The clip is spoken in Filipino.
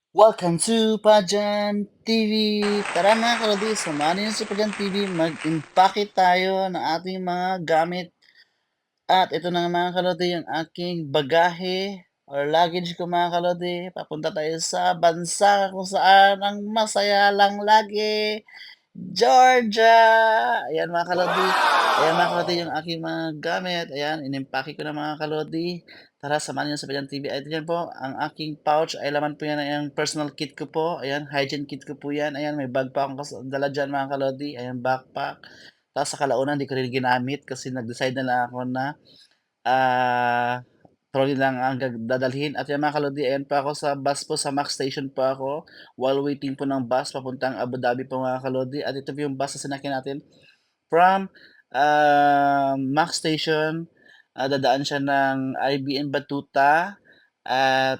Welcome to Pajan TV! Tara mga kalodi, samahan niyo sa Pajan TV, mag-impake tayo ng ating mga gamit. At ito na nga mga kalodi, yung aking bagahe or luggage ko mga kalodi. Papunta tayo sa bansa kung saan ang masaya lang lagi. Georgia! Ayan mga kalodi. Ayan mga kalodi yung aking mga gamit. Ayan, inimpake ko na mga kalodi. Tara, samahan niyo sa Pajan TV. Ito yan po, ang aking pouch ay laman po yan yung personal kit ko po. Ayan, hygiene kit ko po yan. Ayan, may bag pa akong dala dyan mga kalodi. Ayan, backpack. Tapos sa kalaunan, hindi ko rin ginamit kasi nag-decide na lang ako na trolley lang ang dadalhin. At yan mga kalodi, ayan pa ako sa bus po, sa Max Station po ako while waiting po ng bus papuntang Abu Dhabi po mga kalodi. At ito po yung bus na sinakyan natin from Max Station. Dadaan siya ng IBM Batuta at